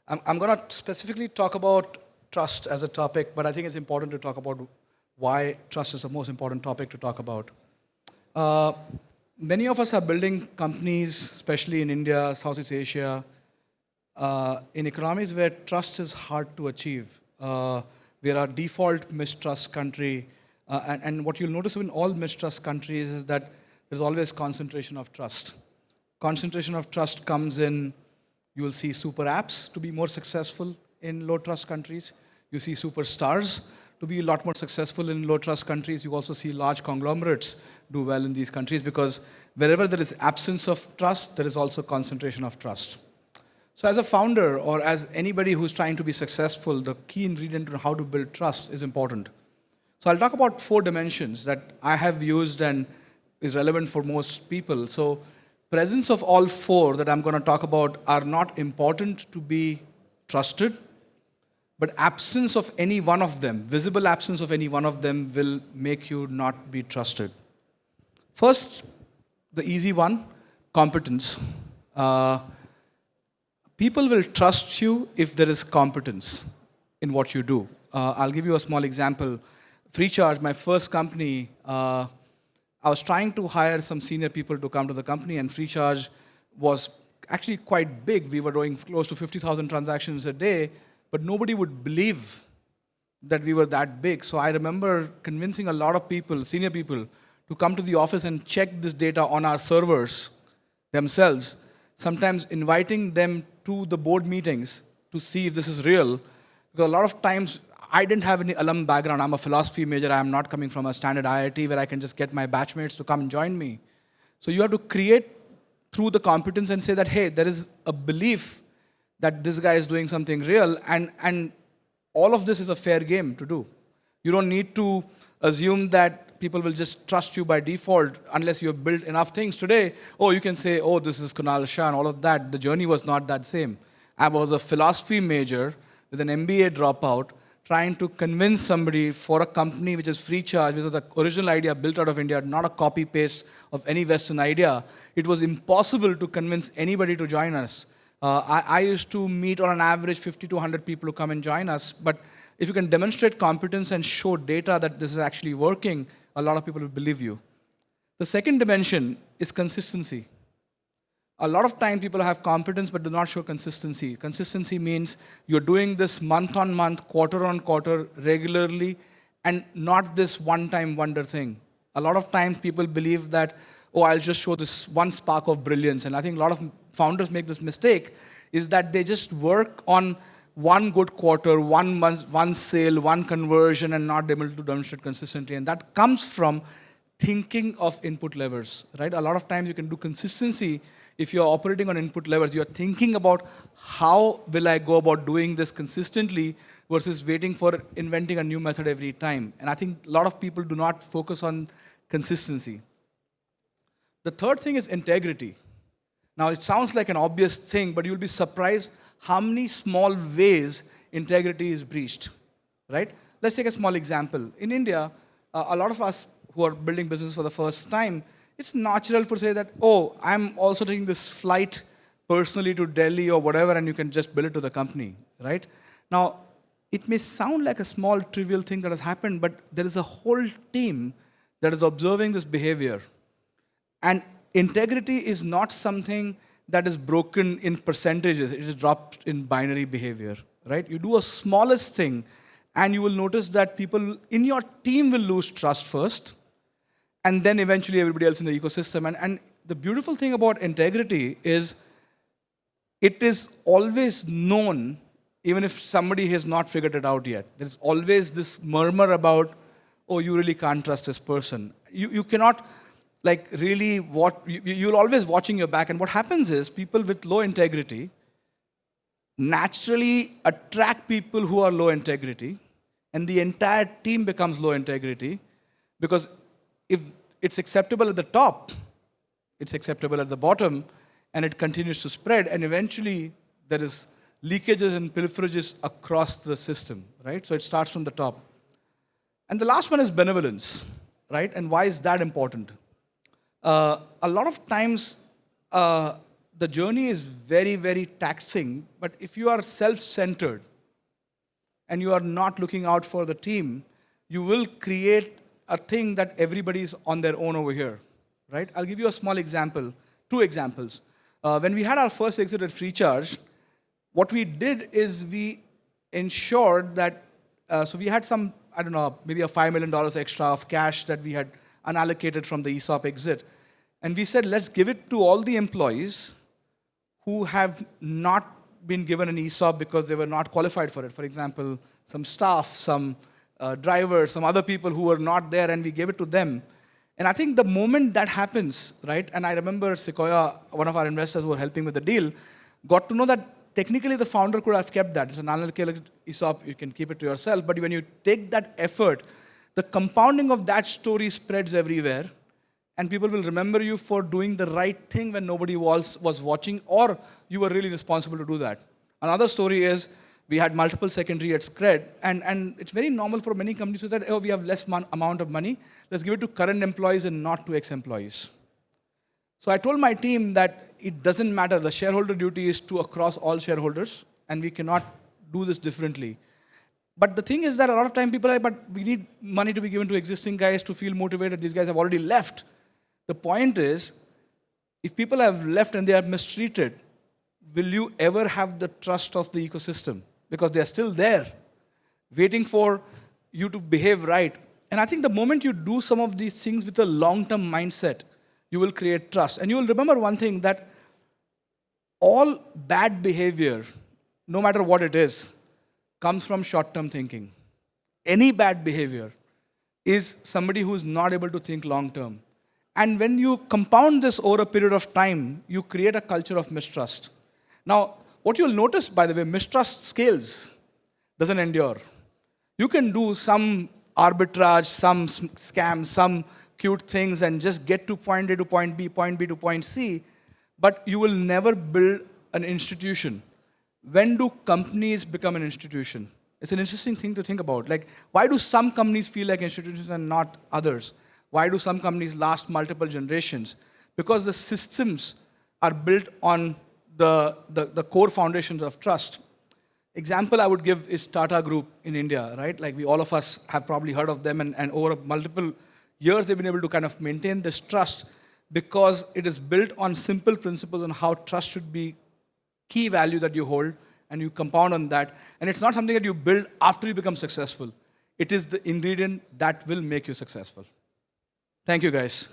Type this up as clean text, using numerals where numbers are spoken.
I'm going to specifically talk about trust as a topic, but I think it's important to talk about why trust is the most important topic to talk about. Uh, Many of us are building companies, especially in India, Southeast Asia, in economies where trust is hard to achieve. We are a default mistrust country, and what you'll notice in all mistrust countries is that there's always concentration of trust. Concentration of trust comes in, you will see super apps to be more successful in low trust countries. You see superstars to be a lot more successful in low trust countries. You also see large conglomerates do well in these countries because wherever there is absence of trust, there is also concentration of trust. So as a founder or as anybody who's trying to be successful, the key ingredient in how to build trust is important. So I'll talk about 4 dimensions that I have used and is relevant for most people. So presence of all 4 that I'm going to talk about are not important to be trusted, but absence of any one of them, visible absence of any one of them will make you not be trusted. First, the easy one, competence. People will trust you if there is competence in what you do. I'll give you a small example. FreeCharge, my first company, I was trying to hire some senior people to come to the company, and FreeCharge was actually quite big. We were doing close to 50,000 transactions a day, but nobody would believe that we were that big. So I remember convincing a lot of people, senior people, to come to the office and check this data on our servers themselves, sometimes inviting them to the board meetings to see if this is real. Because a lot of times, I didn't have any alum background. I'm a philosophy major. I'm not coming from a standard IIT where I can just get my batchmates to come and join me. So you have to create through the competence and say that, hey, there is a belief that this guy is doing something real, and all of this is a fair game to do. You don't need to assume that people will just trust you by default unless you have built enough things. Today, you can say, this is Kunal, Shah, and all of that. The journey was not that same. I was a philosophy major with an MBA dropout, trying to convince somebody for a company which is FreeCharge, which was the original idea built out of India, not a copy-paste of any Western idea. It was impossible to convince anybody to join us. I used to meet on an average 50 to 100 people who come and join us, but if you can demonstrate competence and show data that this is actually working, a lot of people will believe you. The second dimension is consistency. A lot of time people have competence but do not show consistency. Consistency means you're doing this month on month, quarter on quarter, regularly, and not this one-time wonder thing. A lot of times people believe that, I'll just show this one spark of brilliance. And I think a lot of founders make this mistake, is that they just work on one good quarter, 1 month, one sale, one conversion, and not able to demonstrate consistently. And that comes from thinking of input levers, right? A lot of times you can do consistency if you're operating on input levers. You're thinking about how will I go about doing this consistently versus waiting for inventing a new method every time. And I think a lot of people do not focus on consistency. The third thing is integrity. Now, it sounds like an obvious thing, but you'll be surprised how many small ways integrity is breached, right? Let's take a small example. In India, a lot of us who are building business for the first time, it's natural to say that, I'm also taking this flight personally to Delhi or whatever, and you can just bill it to the company, right? Now, it may sound like a small, trivial thing that has happened, but there is a whole team that is observing this behavior. And integrity is not something that is broken in percentages. It is dropped in binary behavior, right? You do a smallest thing, and you will notice that people in your team will lose trust first, and then eventually everybody else in the ecosystem. And the beautiful thing about integrity is it is always known, even if somebody has not figured it out yet. There's always this murmur about, you really can't trust this person. You cannot really you're always watching your back. And what happens is people with low integrity naturally attract people who are low integrity, and the entire team becomes low integrity, because if it's acceptable at the top, it's acceptable at the bottom, and it continues to spread, and eventually there is leakages and pilferages across the system, right? So it starts from the top. And the last one is benevolence, right? And why is that important? A lot of times, the the journey is very, very taxing, but if you are self-centered and you are not looking out for the team, you will create a thing that everybody is on their own over here, right? I'll give you a small example, two examples. When we had our first exit at FreeCharge, what we did is we ensured that, so we had some, I don't know, maybe a $5 million extra of cash that we had unallocated from the ESOP exit. And we said, let's give it to all the employees who have not been given an ESOP because they were not qualified for it. For example, some staff, some drivers, some other people who were not there, and we gave it to them. And I think the moment that happens, right, and I remember Sequoia, one of our investors who were helping with the deal, got to know that technically the founder could have kept that. It's an unallocated ESOP, you can keep it to yourself, but when you take that effort, the compounding of that story spreads everywhere, and people will remember you for doing the right thing when nobody was watching, or you were really responsible to do that. Another story is, we had multiple secondary at CRED, and it's very normal for many companies to say that, oh, we have less amount of money, let's give it to current employees and not to ex-employees. So I told my team that it doesn't matter, the shareholder duty is to across all shareholders, and we cannot do this differently. But the thing is that a lot of time people are like, but we need money to be given to existing guys to feel motivated, these guys have already left. The point is, if people have left and they are mistreated, will you ever have the trust of the ecosystem? Because they are still there, waiting for you to behave right. And I think the moment you do some of these things with a long-term mindset, you will create trust. And you will remember one thing, that all bad behavior, no matter what it is, comes from short-term thinking. Any bad behavior is somebody who is not able to think long-term. And when you compound this over a period of time, you create a culture of mistrust. Now, what you'll notice, by the way, mistrust scales, doesn't endure. You can do some arbitrage, some scams, some cute things, and just get to point A to point B, point B to point C, but you will never build an institution. When do companies become an institution? It's an interesting thing to think about. Like, why do some companies feel like institutions and not others? Why do some companies last multiple generations? Because the systems are built on the core foundations of trust. Example I would give is Tata Group in India, right? Like all of us have probably heard of them, and over multiple years they've been able to kind of maintain this trust because it is built on simple principles on how trust should be key value that you hold, and you compound on that. And it's not something that you build after you become successful. It is the ingredient that will make you successful. Thank you, guys.